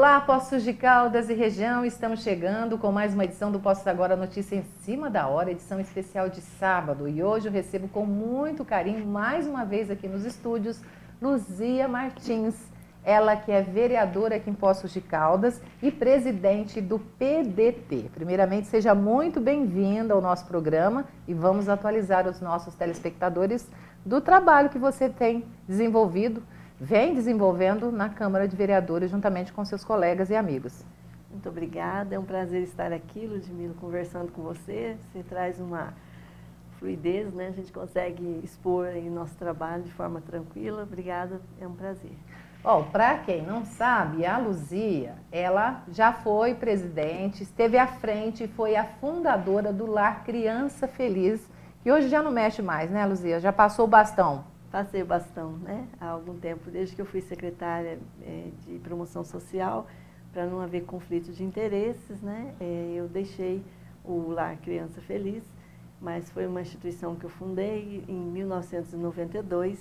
Olá, Poços de Caldas e região, estamos chegando com mais uma edição do Poços Agora, notícia em cima da hora, edição especial de sábado. E hoje eu recebo com muito carinho, mais uma vez aqui nos estúdios, Luzia Martins. Ela que é vereadora aqui em Poços de Caldas e presidente do PDT. Primeiramente, seja muito bem-vinda ao nosso programa e vamos atualizar os nossos telespectadores do trabalho que você tem desenvolvido, vem desenvolvendo na Câmara de Vereadores, juntamente com seus colegas e amigos. Muito obrigada, é um prazer estar aqui, Ludmila, conversando com você. Você traz uma fluidez, né? A gente consegue expor aí nosso trabalho de forma tranquila. Obrigada, é um prazer. Para quem não sabe, a Luzia, ela já foi presidente, esteve à frente e foi a fundadora do Lar Criança Feliz, que hoje já não mexe mais, né, Luzia? Já passou o bastão. Passei o bastão, né, há algum tempo, desde que eu fui secretária de promoção social, para não haver conflito de interesses, né, eu deixei o Lar Criança Feliz, mas foi uma instituição que eu fundei em 1992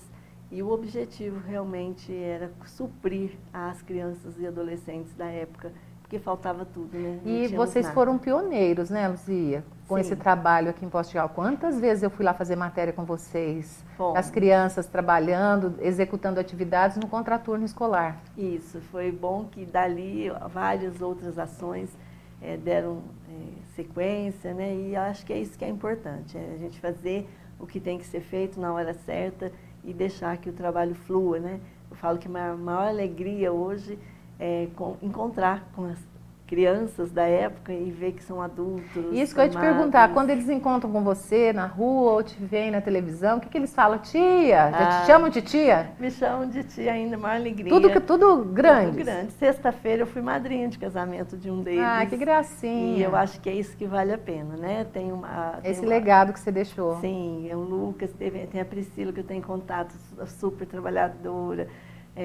e o objetivo realmente era suprir as crianças e adolescentes da época, porque faltava tudo, né? E vocês foram pioneiros, né, Luzia? Com esse trabalho aqui em Poços de Caldas. Quantas vezes eu fui lá fazer matéria com vocês? As crianças trabalhando, executando atividades no contraturno escolar. Isso, foi bom que dali várias outras ações deram sequência, né? E acho que é isso que é importante, a gente fazer o que tem que ser feito na hora certa e deixar que o trabalho flua, né? Eu falo que a maior alegria hoje encontrar com as crianças da época e ver que são adultos. Isso que eu ia te perguntar, quando eles encontram com você na rua ou te veem na televisão, o que eles falam? Tia? Já te chamam de tia? Me chamam de tia ainda, maior alegria. Tudo grande? Tudo grande. Sexta-feira eu fui madrinha de casamento de um deles. Ah, que gracinha. E eu acho que é isso que vale a pena, né? Esse legado que você deixou. Sim, o Lucas, tem a Priscila que eu tenho contato, super trabalhadora.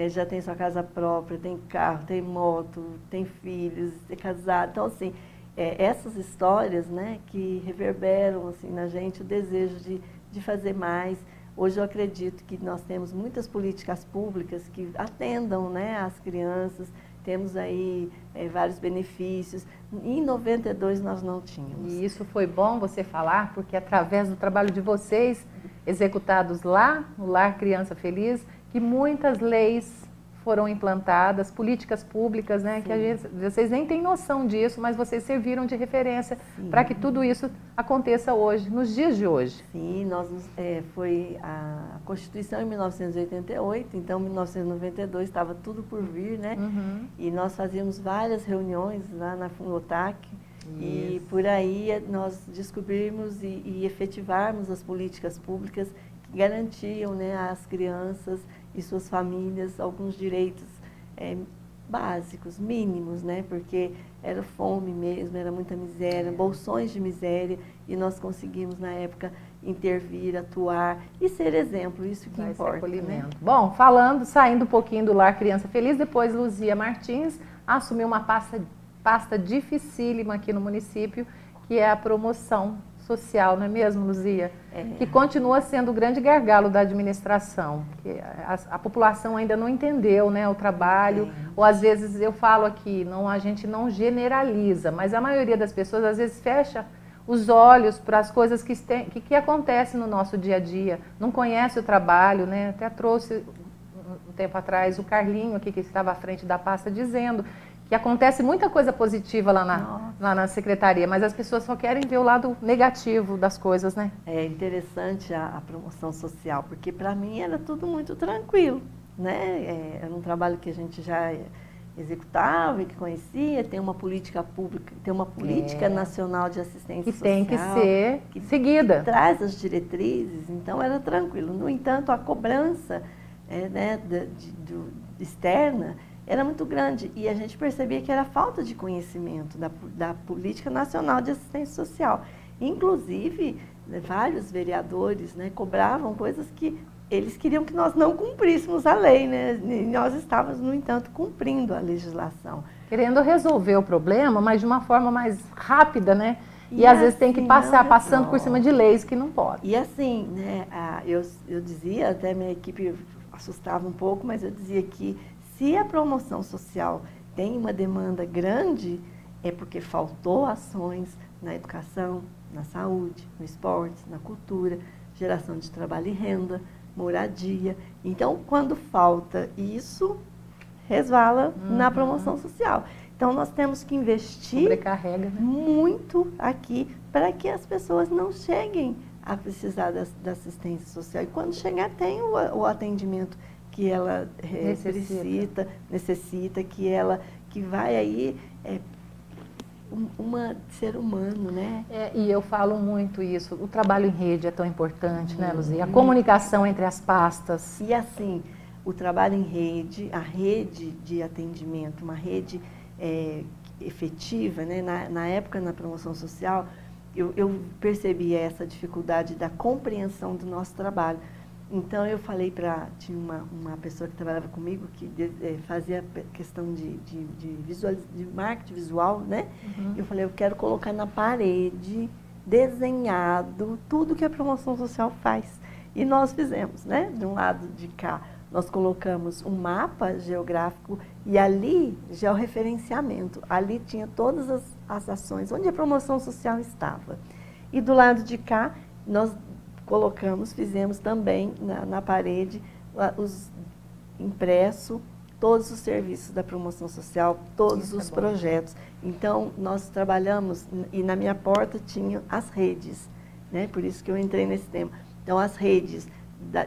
Já tem sua casa própria, tem carro, tem moto, tem filhos, é casado. Então, assim, essas histórias, né, que reverberam assim, na gente o desejo de fazer mais. Hoje eu acredito que nós temos muitas políticas públicas que atendam, né, as crianças, temos aí vários benefícios. Em 92 nós não tínhamos. E isso foi bom você falar, porque através do trabalho de vocês, executados lá no Lar Criança Feliz, que muitas leis foram implantadas, políticas públicas, né? Que vocês nem têm noção disso, mas vocês serviram de referência para que tudo isso aconteça hoje, nos dias de hoje. Sim, foi a Constituição em 1988, então em 1992 estava tudo por vir, né? Uhum. E nós fazíamos várias reuniões lá na Fundotac, e por aí nós descobrimos e efetivarmos as políticas públicas que garantiam, né, às crianças e suas famílias alguns direitos básicos, mínimos, né? Porque era fome mesmo, era muita miséria, bolsões de miséria, e nós conseguimos na época intervir, atuar e ser exemplo, isso que importa, né? Bom, saindo um pouquinho do Lar Criança Feliz, depois Luzia Martins assumiu uma pasta dificílima aqui no município, que é a promoção social, não é mesmo, Luzia? Que continua sendo o grande gargalo da administração, que a população ainda não entendeu, né, o trabalho, ou às vezes eu falo aqui, a gente não generaliza, mas a maioria das pessoas às vezes fecha os olhos para as coisas que acontecem no nosso dia a dia, não conhece o trabalho, né? Até trouxe um tempo atrás o Carlinho aqui, que estava à frente da pasta, dizendo que acontece muita coisa positiva lá na secretaria, mas as pessoas só querem ver o lado negativo das coisas, né? É interessante a promoção social, porque para mim era tudo muito tranquilo, né? Era um trabalho que a gente já executava e que conhecia, tem uma política pública, tem uma política nacional de assistência social. Que tem que ser seguida. Traz as diretrizes, então era tranquilo. No entanto, a cobrança externa era muito grande e a gente percebia que era falta de conhecimento da Política Nacional de Assistência Social. Inclusive, vários vereadores, né, cobravam coisas que eles queriam que nós não cumpríssemos a lei, né? E nós estávamos, no entanto, cumprindo a legislação. Querendo resolver o problema, mas de uma forma mais rápida, né? E às vezes tem que passando por cima de leis que não podem. E assim, né, eu dizia, até minha equipe assustava um pouco, mas eu dizia que se a promoção social tem uma demanda grande, é porque faltou ações na educação, na saúde, no esporte, na cultura, geração de trabalho e renda, moradia. Então, quando falta isso, resvala na promoção social. Então, nós temos que investir sobrecarrega, né? muito aqui para que as pessoas não cheguem a precisar da assistência social. E quando chegar, tem o atendimento que ela necessita, que vai aí uma ser humano, né? E eu falo muito isso, o trabalho em rede é tão importante, né, Luzia? A comunicação entre as pastas. E assim, o trabalho em rede, a rede de atendimento, uma rede efetiva, né? Na época, na promoção social, eu percebi essa dificuldade da compreensão do nosso trabalho. Então, eu falei tinha uma pessoa que trabalhava comigo, que fazia questão de marketing visual, né? Eu falei, eu quero colocar na parede, desenhado, tudo que a promoção social faz. E nós fizemos, né? De um lado de cá, nós colocamos um mapa geográfico e ali, georreferenciamento. Ali tinha todas as ações, onde a promoção social estava. E do lado de cá, nós fizemos também na parede, impresso, todos os serviços da promoção social, todos os projetos. Então, nós trabalhamos, e na minha porta tinha as redes, né? Por isso que eu entrei nesse tema. Então, as redes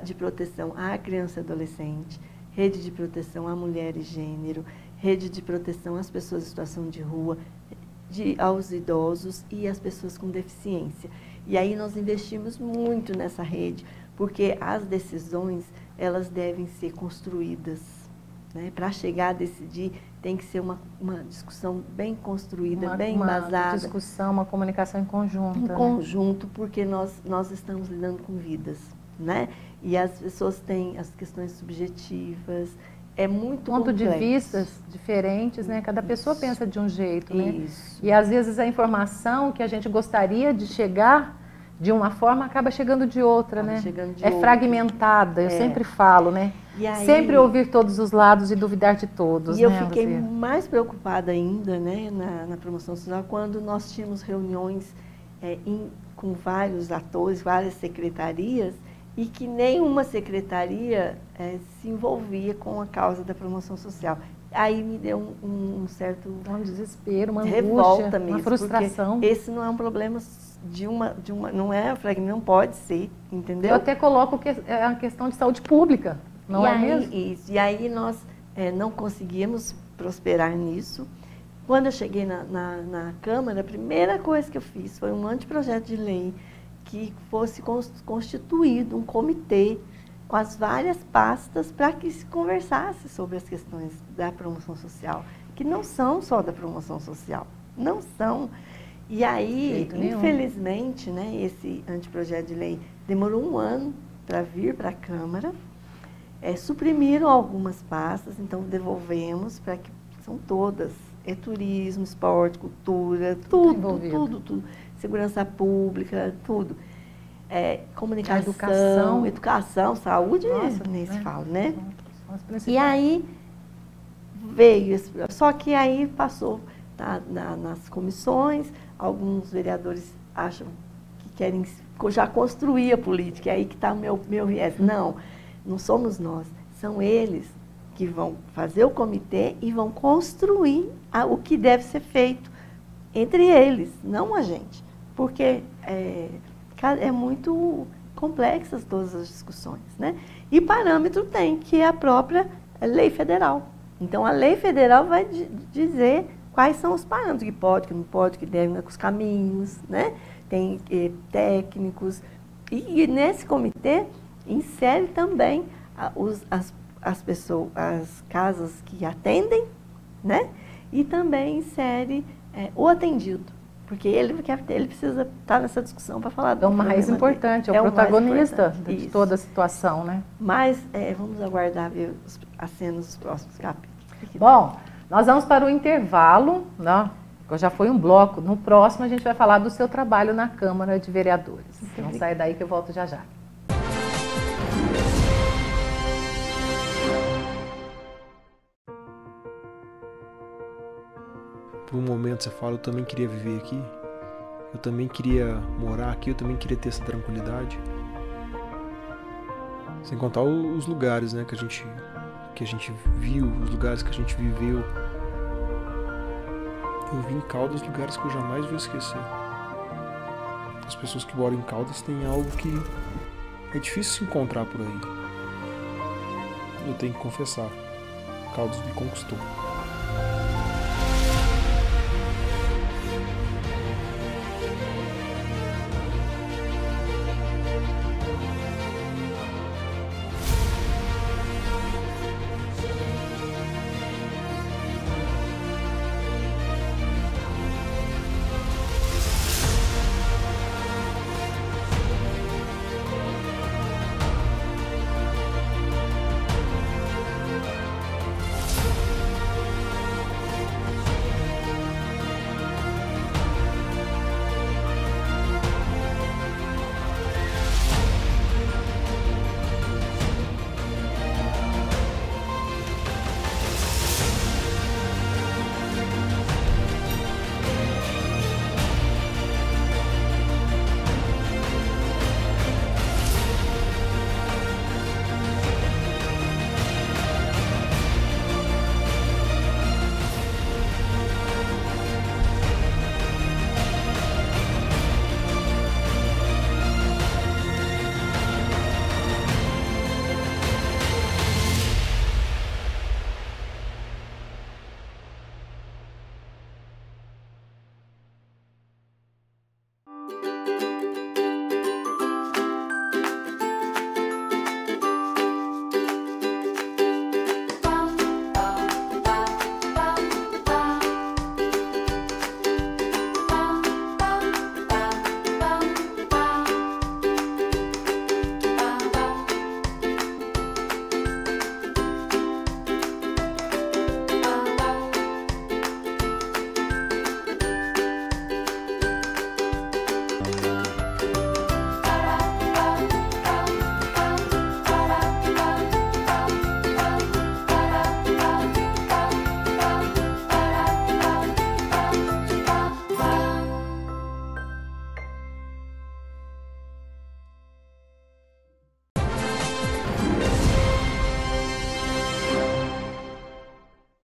de proteção à criança e adolescente, rede de proteção à mulher e gênero, rede de proteção às pessoas em situação de rua, aos idosos e às pessoas com deficiência. E aí nós investimos muito nessa rede, porque as decisões, elas devem ser construídas, né? Para chegar a decidir, tem que ser uma discussão bem construída, bem embasada. Uma discussão, uma comunicação em conjunto. Em conjunto, porque nós estamos lidando com vidas, né? E as pessoas têm as questões subjetivas, é muito ponto complexo. De vistas diferentes, né? Cada pessoa pensa de um jeito, né? Isso. E às vezes a informação que a gente gostaria de chegar de uma forma acaba chegando de outra, né? Fragmentada, eu sempre falo, né? E aí, sempre ouvir todos os lados e duvidar de todos. E eu fiquei mais preocupada ainda, né, na promoção social, quando nós tínhamos reuniões com vários atores, várias secretarias, e que nenhuma secretaria se envolvia com a causa da promoção social. Aí me deu um certo desespero, uma revolta angústia, mesmo, uma frustração. Esse não é um problema não é fragmento, não pode ser, entendeu? Eu até coloco que é uma questão de saúde pública, não é mesmo? Isso. E aí nós não conseguimos prosperar nisso. Quando eu cheguei na Câmara, a primeira coisa que eu fiz foi um anteprojeto de lei que fosse constituído um comitê com as várias pastas para que se conversasse sobre as questões da promoção social, que não são só da promoção social, não são. E aí, infelizmente, né, esse anteprojeto de lei demorou um ano para vir para a Câmara, suprimiram algumas pastas, então devolvemos para que são todas, turismo, esporte, cultura, tudo, segurança pública, tudo. Comunicação, educação, saúde, nem se fala, né? E aí veio, só que aí passou nas comissões, alguns vereadores acham que querem já construir a política, é aí que está o meu viés. Não somos nós, são eles que vão fazer o comitê e vão construir o que deve ser feito entre eles, não a gente, porque é muito complexas todas as discussões, né? E parâmetro tem, que é a própria lei federal. Então, a lei federal vai dizer quais são os parâmetros, que pode, que não pode, que deve, os caminhos, né? Tem técnicos. E nesse comitê, insere também as pessoas, as casas que atendem, né? E também insere o atendido. Porque ele precisa estar nessa discussão para falar do problema. É o mais importante, é o protagonista de toda a situação, né? Mas vamos aguardar ver as cenas dos próximos capítulos. Bom, nós vamos para o intervalo, né? Já foi um bloco. No próximo a gente vai falar do seu trabalho na Câmara de Vereadores. Não sai daí que eu volto já já. por um momento você fala, eu também queria viver aqui, eu também queria morar aqui, eu também queria ter essa tranquilidade. Sem contar os lugares, né, que a gente viu, os lugares que a gente viveu. Eu vi em Caldas lugares que eu jamais vou esquecer. As pessoas que moram em Caldas têm algo que é difícil se encontrar por aí. Eu tenho que confessar, Caldas me conquistou.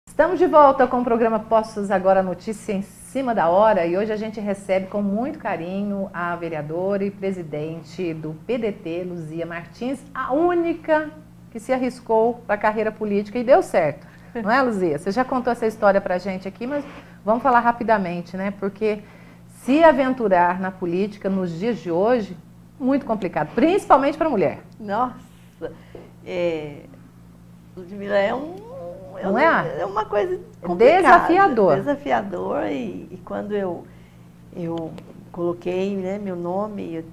Estamos de volta com o programa Postos Agora, notícia em cima da hora, e hoje a gente recebe com muito carinho a vereadora e presidente do PDT, Luzia Martins, a única que se arriscou para a carreira política e deu certo, não é, Luzia? Você já contou essa história para a gente aqui, mas vamos falar rapidamente, né? Porque se aventurar na política nos dias de hoje, muito complicado, principalmente para a mulher. Nossa, Ludmila, não é? É uma coisa complicada. Desafiador. Desafiador, e quando eu coloquei, né, meu nome,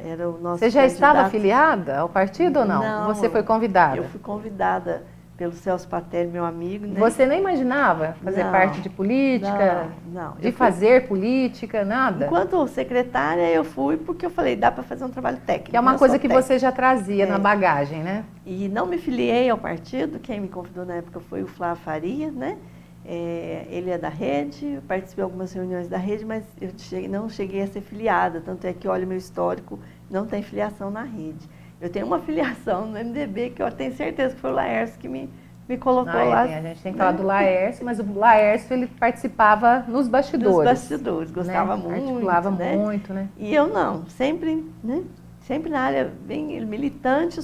era o nosso Você já candidato. Estava afiliada ao partido ou não? Não. Você foi convidada? Eu fui convidada pelo Celso Patelli, meu amigo, né? Você nem imaginava fazer parte de política? Não. De fazer política, nada? Enquanto secretária, eu fui porque eu falei, dá para fazer um trabalho técnico. Que é uma coisa que você já trazia na bagagem, né? E não me filiei ao partido, quem me convidou na época foi o Flávio Faria, né? Ele é da rede, eu participei de algumas reuniões da rede, mas eu não cheguei a ser filiada, tanto é que, olha, meu histórico não tem filiação na rede. Eu tenho uma filiação no MDB, que eu tenho certeza que foi o Laércio que me colocou lá. A gente tem que falar do Laércio, mas o Laércio, ele participava nos bastidores. Nos bastidores, gostava, né? Muito. Articulava muito, né? E eu não, sempre, né? Sempre na área bem militante,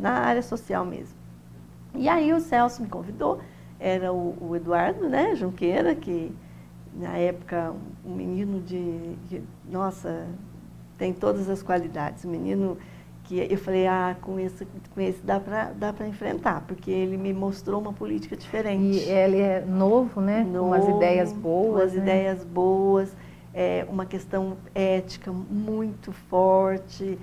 na área social mesmo. E aí o Celso me convidou, era o Eduardo, né, Junqueira, que na época um menino nossa, tem todas as qualidades, um menino que eu falei, com esse dá para enfrentar, porque ele me mostrou uma política diferente. E ele é novo, né? Com umas ideias boas. Umas ideias boas, uma questão ética muito forte,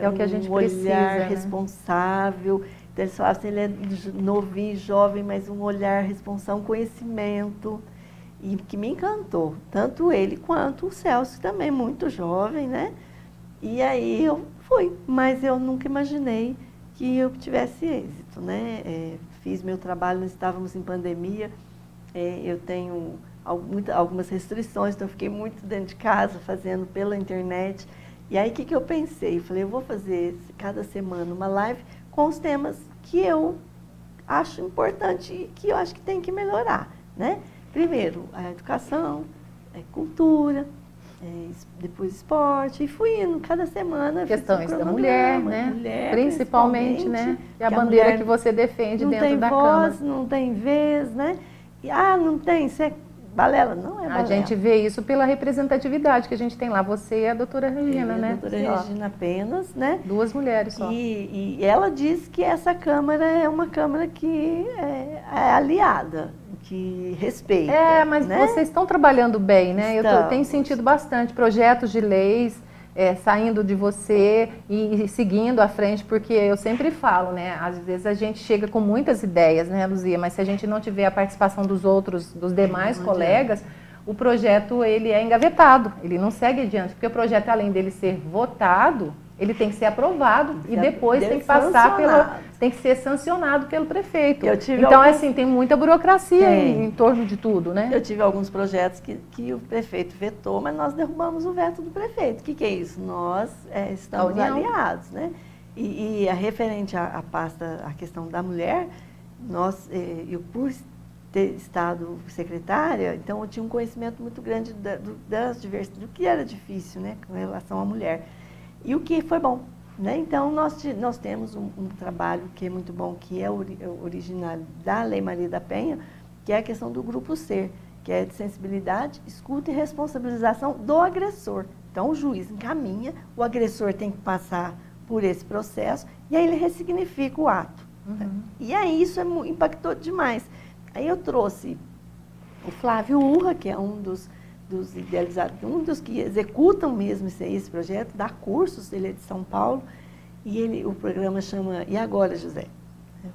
o que a gente precisa, olhar, né? Responsável. Então eles falavam assim, ele é novinho, jovem, mas um olhar responsável, um conhecimento, e que me encantou, tanto ele quanto o Celso, também muito jovem, né? E aí eu fui, mas eu nunca imaginei que eu tivesse êxito, né? Fiz meu trabalho, nós estávamos em pandemia, eu tenho algumas restrições, então eu fiquei muito dentro de casa, fazendo pela internet. E aí, o que eu pensei? Eu falei, eu vou fazer cada semana uma live com os temas que eu acho importante e que eu acho que tem que melhorar, né? Primeiro, a educação, a cultura, depois esporte, e fui indo cada semana. Questões da mulher, né? Mulher, principalmente, né? E a bandeira que você defende dentro da Câmara. Não tem voz, não tem vez, né? E, não tem, isso é balela, não é balela. A gente vê isso pela representatividade que a gente tem lá, você e a doutora Regina, né? A doutora Regina apenas, né? 2 mulheres só. E ela diz que essa Câmara é uma Câmara que é aliada, que respeita. Mas né? vocês estão trabalhando bem, né? Estamos. Eu tenho sentido bastante projetos de leis saindo de você e seguindo à frente, porque eu sempre falo, né? Às vezes a gente chega com muitas ideias, né, Luzia? Mas se a gente não tiver a participação dos demais colegas, o projeto ele é engavetado, ele não segue adiante, porque o projeto, além dele ser votado, ele tem que ser aprovado e depois tem que passar tem que ser sancionado pelo prefeito. Então, assim, tem muita burocracia em torno de tudo, né? Eu tive alguns projetos que o prefeito vetou, mas nós derrubamos o veto do prefeito. O que é isso? Nós estamos aliados, né? E a referente à pasta, a questão da mulher, eu por ter estado secretária, então eu tinha um conhecimento muito grande do que era difícil, né, com relação à mulher. E o que foi bom, né? Então, nós temos um trabalho que é muito bom, que é original da Lei Maria da Penha, que é a questão do grupo ser, que é de sensibilidade, escuta e responsabilização do agressor. Então, o juiz encaminha, o agressor tem que passar por esse processo, e aí ele ressignifica o ato. Uhum. E aí isso impactou demais. Aí eu trouxe o Flávio Urra, que é um dos idealizadores, um dos que executam mesmo esse projeto, dá cursos, ele é de São Paulo, e o programa chama E Agora, José?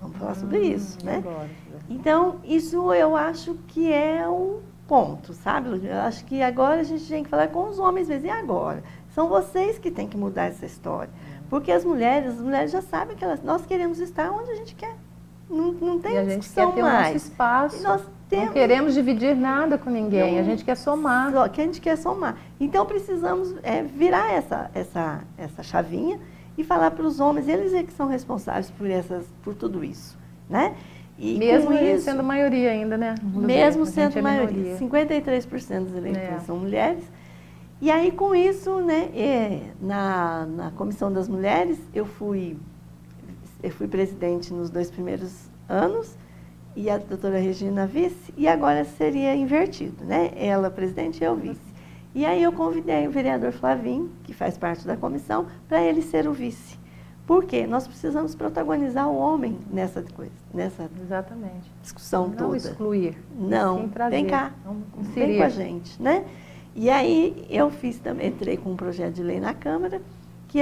Vamos falar sobre isso, né? Agora, então, isso eu acho que é o ponto, sabe, Ludmila? Eu acho que agora a gente tem que falar com os homens mesmo, e agora? São vocês que têm que mudar essa história. Porque as mulheres já sabem que nós queremos estar onde a gente quer. Não tem discussão mais. E a gente quer ter o nosso espaço. Não queremos dividir nada com ninguém, a gente quer somar. Que a gente quer somar. Então, precisamos virar essa chavinha e falar para os homens, eles é que são responsáveis por tudo isso, né? E mesmo eles sendo maioria ainda, né? Mesmo sendo maioria. 53% dos eleitores são mulheres. E aí, com isso, né, na Comissão das Mulheres, eu fui presidente nos 2 primeiros anos, e a doutora Regina vice, e agora seria invertido, né? Ela presidente e eu vice. E aí eu convidei o vereador Flavinho, que faz parte da comissão, para ele ser o vice. Por quê? Nós precisamos protagonizar o homem nessa coisa, nessa discussão toda. Não excluir. Não, vem cá, vem com a gente, né? E aí eu entrei com um projeto de lei na Câmara, que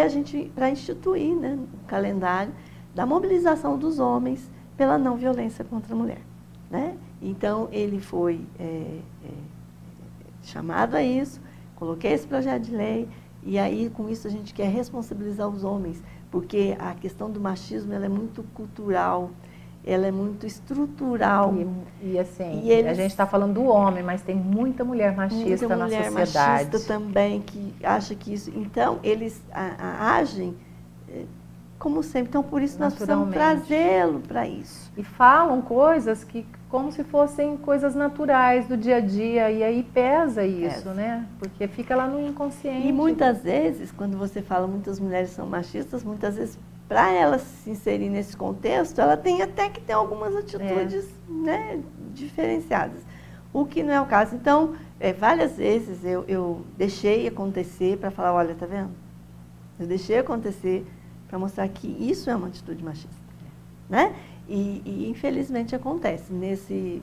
para instituir, né, um calendário da mobilização dos homens pela não violência contra a mulher, né? Então, ele foi chamado a isso, coloquei esse projeto de lei, e aí, com isso, a gente quer responsabilizar os homens, porque a questão do machismo, ela é muito cultural, ela é muito estrutural. E assim, a gente está falando do homem, mas tem muita mulher machista na sociedade. Muita mulher machista também, que acha que isso... Então, eles agem... como sempre. Então, por isso, nós precisamos trazê-lo para isso. E falam coisas que como se fossem coisas naturais do dia a dia, e aí pesa isso, né? Porque fica lá no inconsciente. E muitas vezes, quando você fala muitas mulheres são machistas, muitas vezes, para ela se inserir nesse contexto, ela tem até que ter algumas atitudes né, diferenciadas. O que não é o caso. Então, várias vezes eu deixei acontecer para falar, olha, tá vendo? Eu deixei acontecer para mostrar que isso é uma atitude machista, né? E infelizmente acontece.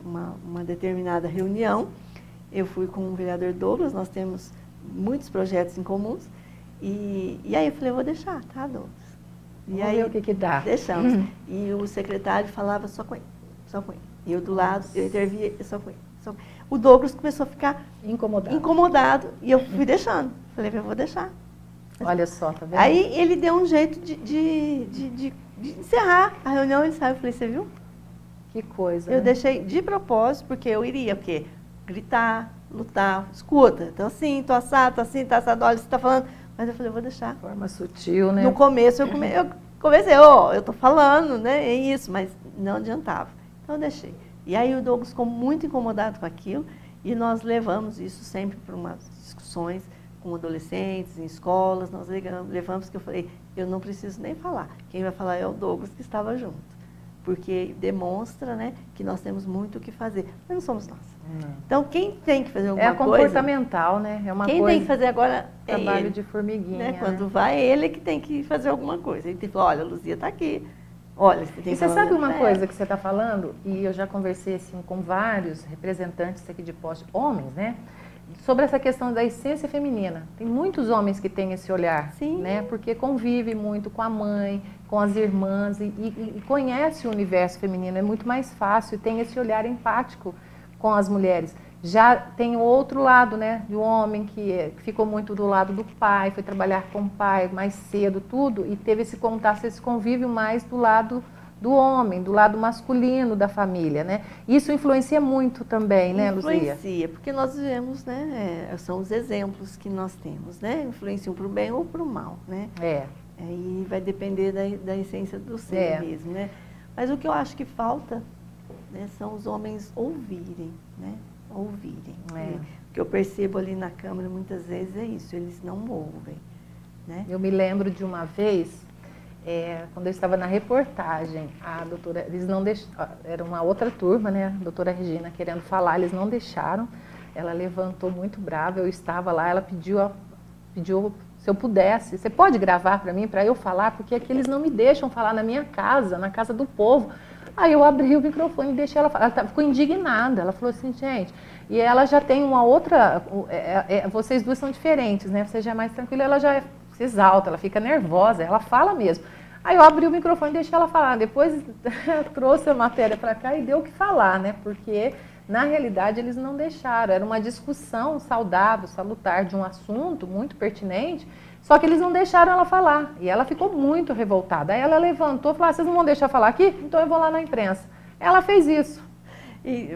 Uma determinada reunião, eu fui com o vereador Douglas, nós temos muitos projetos em comuns, e aí eu falei, eu vou deixar, tá, Douglas? Vamos ver o que dá. Deixamos. E o secretário falava só com ele, só com ele. E eu do lado, eu intervia só com ele. O Douglas começou a ficar incomodado, e eu fui deixando. Falei, eu vou deixar. Olha só, tá vendo? Aí ele deu um jeito de encerrar a reunião, ele saiu. Eu falei, você viu? Que coisa, Eu né? deixei de propósito, porque eu iria, porque gritar, lutar, escuta, então assim, tô assado, olha, você tá falando, mas eu falei, eu vou deixar. De forma sutil, né? No começo eu comecei, eu tô falando, né, é isso, mas não adiantava. Então eu deixei. E aí o Douglas ficou muito incomodado com aquilo, e nós levamos isso sempre para umas discussões com adolescentes, em escolas, nós levamos que eu falei, eu não preciso nem falar, quem vai falar é o Douglas que estava junto. Porque demonstra, né, que nós temos muito o que fazer, mas não somos nós. Não. Então, quem tem que fazer alguma coisa... É comportamental, né? É uma quem coisa, tem que fazer agora é trabalho ele, de formiguinha, né? Quando né? vai, ele que tem que fazer alguma coisa. Ele tem que falar, olha, a Luzia está aqui. Olha, você tem que E você falar sabe uma pra coisa ela. que você está falando, e eu já conversei assim, com vários representantes aqui de poste, homens, né? Sobre essa questão da essência feminina. Tem muitos homens que têm esse olhar, Sim. né? Porque convive muito com a mãe, com as irmãs e conhece o universo feminino. É muito mais fácil e tem esse olhar empático com as mulheres. Já tem o outro lado, né? Do homem que ficou muito do lado do pai, foi trabalhar com o pai mais cedo, tudo, e teve esse contato, esse convívio mais do lado do homem, do lado masculino da família, né? Isso influencia muito também, né, Luzia? Influencia, porque nós vivemos, né? São os exemplos que nós temos, né? Influenciam para o bem ou para o mal, né? Aí vai depender da essência do ser mesmo, né? Mas o que eu acho que falta, né, são os homens ouvirem, né? Ouvirem. O que eu percebo ali na Câmara muitas vezes é isso, eles não ouvem, né? Eu me lembro de uma vez, quando eu estava na reportagem, a doutora, eles não deixaram, era uma outra turma, né, a doutora Regina querendo falar, eles não deixaram, ela levantou muito brava, eu estava lá, ela pediu se eu pudesse, você pode gravar para mim, para eu falar, porque aqui eles não me deixam falar na minha casa, na casa do povo. Aí eu abri o microfone e deixei ela falar. Ela ficou indignada. Ela falou assim, gente, e ela já tem uma outra... vocês duas são diferentes, né? Você já é mais tranquila, ela já se exalta, ela fica nervosa, ela fala mesmo. Aí eu abri o microfone e deixei ela falar. Depois trouxe a matéria para cá e deu o que falar, né? Porque, na realidade, eles não deixaram. Era uma discussão saudável, salutar, de um assunto muito pertinente, só que eles não deixaram ela falar. E ela ficou muito revoltada. Aí ela levantou e falou, vocês não vão deixar falar aqui? Então eu vou lá na imprensa. Ela fez isso. E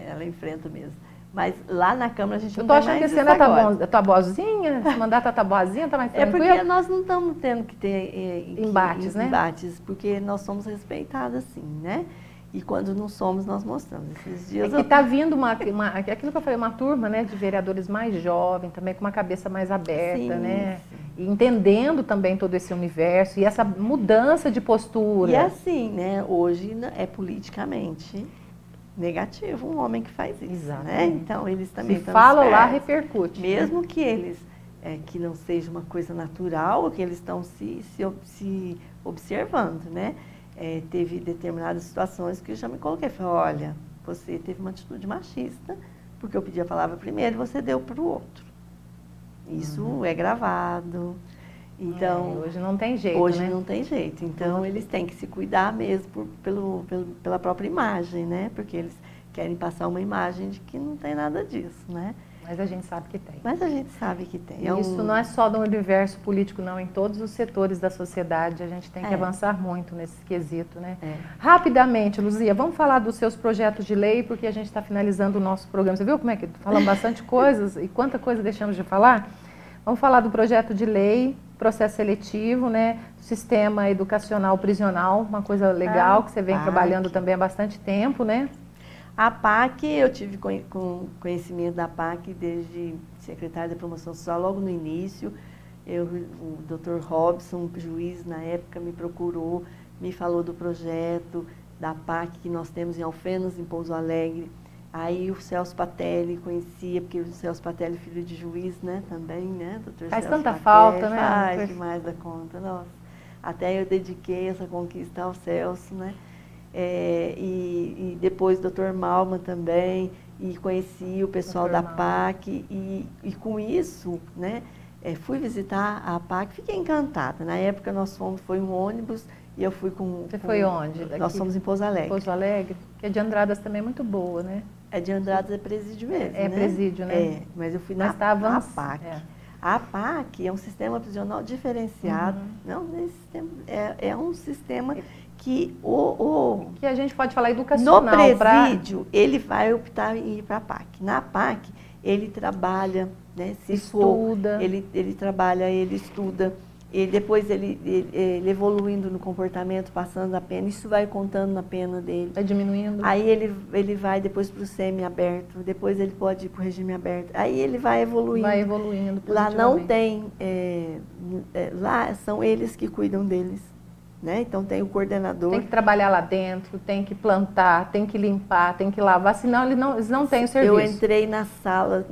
ela enfrenta mesmo. Mas lá na Câmara a gente eu não tô tem achando mais que esse isso ano agora. tá boazinha, esse mandato tá boazinha, tá mais tranquilo. É porque nós não estamos tendo que ter embates, né? Embates, porque nós somos respeitadas, sim, né? E quando não somos, nós mostramos. Esses dias que está vindo aquilo que eu falei, uma turma, né, de vereadores mais jovens, também com uma cabeça mais aberta, sim, né? Sim. E entendendo também todo esse universo e essa mudança de postura. E assim, né? Hoje é politicamente negativo um homem que faz isso, né? Então eles também se falam lá, repercute. Mesmo que eles, que não seja uma coisa natural, que eles estão se observando, né? Teve determinadas situações que eu já me coloquei e falei, olha, você teve uma atitude machista, porque eu pedi a palavra primeiro e você deu para o outro. Isso é gravado. Então, hoje não tem jeito, hoje né? não tem jeito. Então, eles têm que se cuidar mesmo pela própria imagem, né? Porque eles querem passar uma imagem de que não tem nada disso, né? Mas a gente sabe que tem. Mas a gente sabe que tem. Isso não é só do universo político, não. Em todos os setores da sociedade, a gente tem que avançar muito nesse quesito, né? Rapidamente, Luzia, vamos falar dos seus projetos de lei, porque a gente está finalizando o nosso programa. Você viu como é que falamos bastante coisas e quanta coisa deixamos de falar? Vamos falar do projeto de lei, processo seletivo, né? Sistema educacional prisional, uma coisa legal que você vem trabalhando também há bastante tempo, né? A PAC, eu tive conhecimento da PAC desde secretária da Promoção Social, logo no início. O Dr. Robson, juiz na época, me procurou, me falou do projeto da PAC que nós temos em Alfenas, em Pouso Alegre. Aí o Celso Patelli conhecia, porque o Celso Patelli, filho de juiz, né, também, né, doutor Faz Celso tanta Patelli, falta, né? Faz demais da conta, nossa. Até eu dediquei essa conquista ao Celso, né. E depois o Dr. Malman também, e conheci o pessoal da PAC, e com isso, né, fui visitar a PAC, fiquei encantada. Na época nós foi um ônibus, e eu fui com... Você foi onde? Nós fomos em Pouso Alegre. Pouso Alegre, que a de Andradas também é muito boa, né? De Andradas é presídio mesmo, né? Presídio, né? Mas eu fui na PAC. A PAC é um sistema prisional diferenciado. Não, é um sistema que que a gente pode falar educacional. No presídio, ele vai optar em ir para a PAC. Na PAC, ele trabalha, né, se estuda. For, ele trabalha, ele estuda, depois ele evoluindo no comportamento, passando a pena, isso vai contando na pena dele. Vai diminuindo. Aí ele vai depois para o semi-aberto, depois ele pode ir para o regime aberto. Aí ele vai evoluindo. Vai evoluindo. Lá não tem, lá são eles que cuidam deles. Né? Então tem o coordenador. Tem que trabalhar lá dentro, tem que plantar, tem que limpar, tem que lavar, senão eles não têm o serviço. Eu entrei na sala,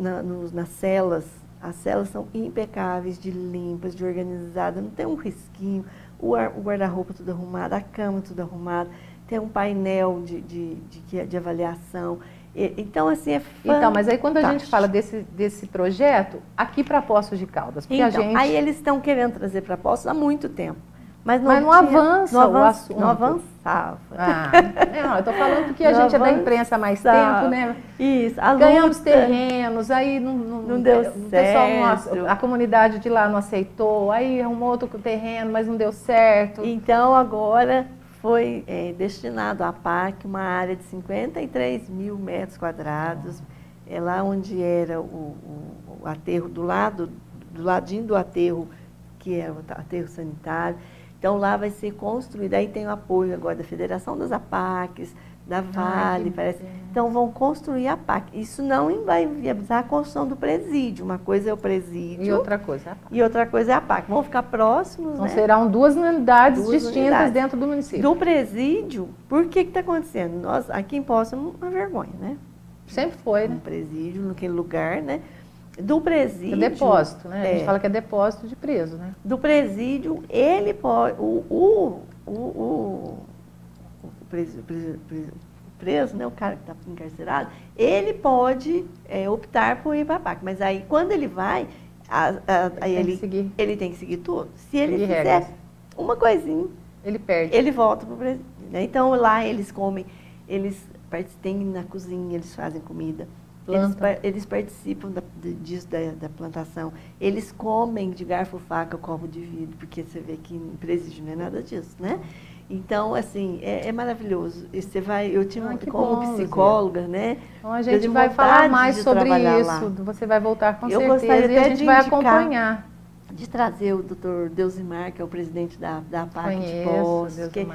nas celas, as celas são impecáveis, de limpas, de organizadas, não tem um risquinho, o guarda-roupa tudo arrumado, a cama tudo arrumada, tem um painel de avaliação. Então, assim, é fantástico. Então, mas aí quando a gente fala desse projeto, aqui para Poços de Caldas, porque então, a gente... aí eles estão querendo trazer para Poços há muito tempo. Mas não avança o assunto. Não avançava. Não, eu estou falando que a gente é da imprensa há mais tempo, né? Isso. Ganhamos terrenos, aí não deu certo. A comunidade de lá não aceitou, aí arrumou outro terreno, mas não deu certo. Então, agora foi destinado à PAC uma área de 53 mil metros quadrados. É lá onde era o aterro, do ladinho do aterro, que é o aterro sanitário. Então, lá vai ser construído, aí tem o apoio agora da Federação das APACs, da Vale, parece. Então, vão construir a PAC. Isso não vai viabilizar a construção do presídio. Uma coisa é o presídio. E outra coisa é a PAC. E outra coisa é a PAC. Vão ficar próximos, então, né? Serão duas unidades distintas dentro do município. Do presídio, por que está acontecendo? Nós, aqui em Poços, é uma vergonha, né? Sempre foi, né? Um presídio, naquele lugar, né? Do presídio... É depósito, né? A gente fala que é depósito de preso, né? Do presídio, ele pode... O preso, né, o cara que está encarcerado, ele pode optar por ir para a PAC. Mas aí, quando ele vai, ele tem que seguir tudo. Se ele fizer regras. Uma coisinha, ele perde. Ele volta para o presídio. Né? Então, lá eles comem, eles têm na cozinha, eles fazem comida. Eles participam da plantação. Eles comem de garfo, faca, copo de vidro, porque você vê que em presídio não é nada disso, né? Então, assim, é maravilhoso. E você vai, eu tinha como psicóloga, né? Então a gente vai falar mais sobre isso. Lá. Você vai voltar com certeza e a gente vai acompanhar. De trazer o doutor Deusimar, que é o presidente da PAC de Poços, que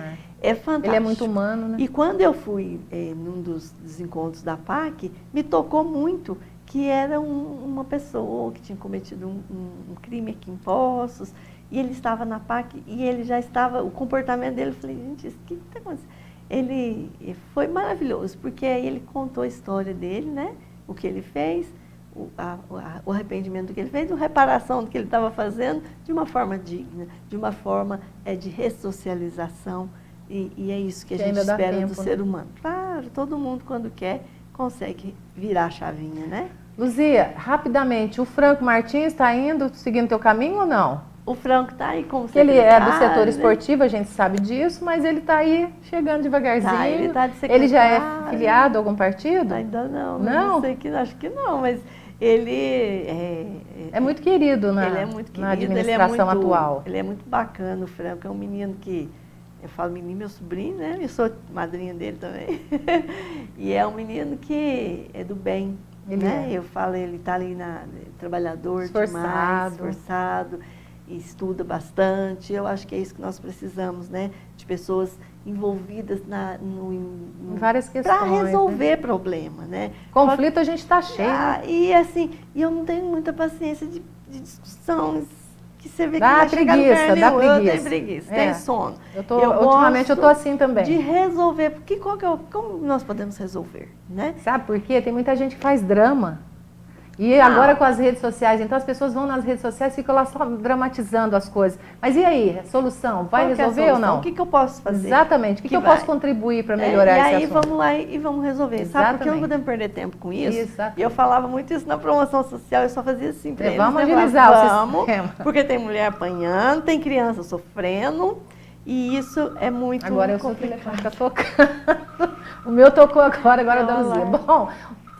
é fantástico. Ele é muito humano, né? E quando eu fui num dos encontros da PAC, me tocou muito que era uma pessoa que tinha cometido um crime aqui em Poços, e ele estava na PAC, e ele já estava, o comportamento dele, eu falei, gente, o que está acontecendo? Ele foi maravilhoso, porque aí ele contou a história dele, né? O que ele fez, o arrependimento que ele fez, a reparação do que ele estava fazendo, de uma forma digna, de uma forma de ressocialização, e é isso que a gente espera do ser humano. Claro, todo mundo, quando quer, consegue virar a chavinha, né? Luzia, rapidamente, o Franco Martins está indo, seguindo o teu caminho ou não? O Franco está aí como secretário. Ele é do setor esportivo, a gente sabe disso, mas ele está aí chegando devagarzinho. Tá, ele está de secretário. Ele já é filiado a algum partido? Ainda não. Não? Acho que não, mas ele é muito querido na administração atual. Ele é muito bacana, o Franco. É um menino que, eu falo menino, meu sobrinho, né? Eu sou madrinha dele também. E é um menino que é do bem, né? Eu falo, ele está ali trabalhador demais, esforçado, e estuda bastante. Eu acho que é isso que nós precisamos, né? De pessoas envolvidas em várias questões. Para resolver problema, né? Conflito a gente está cheio. E assim, eu não tenho muita paciência de discussões que você vê que vai chegar no lugar nenhum. Eu tenho preguiça, tenho sono. Ultimamente eu estou assim também. De resolver, porque como nós podemos resolver, né? Sabe por quê? Tem muita gente que faz drama. E agora com as redes sociais, então as pessoas vão nas redes sociais e ficam lá só dramatizando as coisas. Mas e aí, solução? Vai resolver ou não? O que eu posso fazer? Exatamente. O que eu posso contribuir para melhorar esse assunto? E aí vamos lá e vamos resolver. Exatamente. Sabe, porque não podemos perder tempo com isso. Exatamente. E eu falava muito isso na promoção social, eu só fazia assim para eles. Vamos agilizar o sistema. Porque tem mulher apanhando, tem criança sofrendo. E isso é muito Agora eu sou o telefone que tá tocando. O meu tocou agora da Luzia. Bom,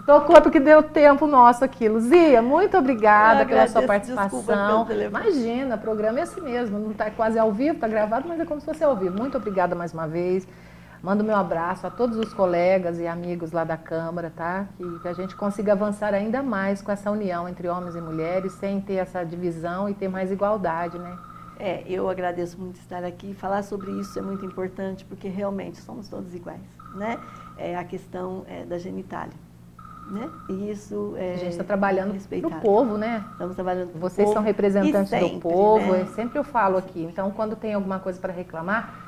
Tocou porque deu tempo nosso aqui. Luzia, muito obrigada pela sua participação. Imagina, o programa é assim mesmo, não está quase ao vivo, está gravado, mas é como se fosse ao vivo. Muito obrigada mais uma vez. Mando meu abraço a todos os colegas e amigos lá da Câmara, tá? Que a gente consiga avançar ainda mais com essa união entre homens e mulheres, sem ter essa divisão e ter mais igualdade, né? Eu agradeço muito estar aqui. Falar sobre isso é muito importante, porque realmente somos todos iguais, né? É a questão da genitália, né? E isso a gente está trabalhando para o povo, né? Estamos trabalhando para o povo. Vocês são representantes sempre, do povo, né? Sempre eu falo aqui. Então, quando tem alguma coisa para reclamar,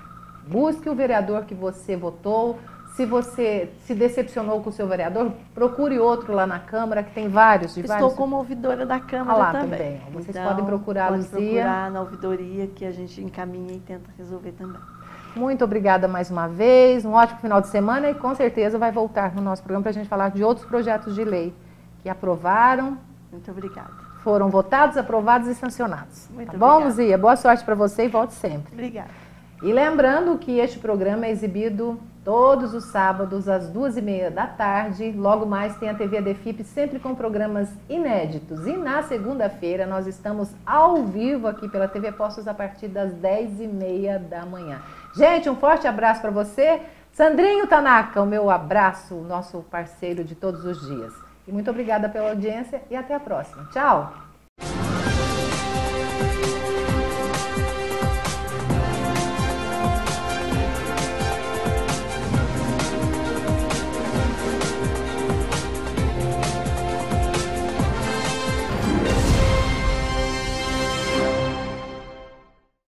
busque o vereador que você votou. Se você se decepcionou com o seu vereador, procure outro lá na Câmara, que tem vários. Estou como ouvidora da Câmara lá também. Vocês então, podem procurar a Luzia. Procurar na ouvidoria, que a gente encaminha e tenta resolver também. Muito obrigada mais uma vez, um ótimo final de semana e com certeza vai voltar no nosso programa para a gente falar de outros projetos de lei que aprovaram. Muito obrigada. Foram votados, aprovados e sancionados. Muito tá bom, obrigada. Luzia? Boa sorte para você e volte sempre. Obrigada. E lembrando que este programa é exibido todos os sábados às 2h30 da tarde. Logo mais tem a TV ADFIP sempre com programas inéditos. E na segunda-feira nós estamos ao vivo aqui pela TV Postos a partir das 10h30 da manhã. Gente, um forte abraço para você. Sandrinho Tanaka, o meu abraço, nosso parceiro de todos os dias. E muito obrigada pela audiência e até a próxima. Tchau!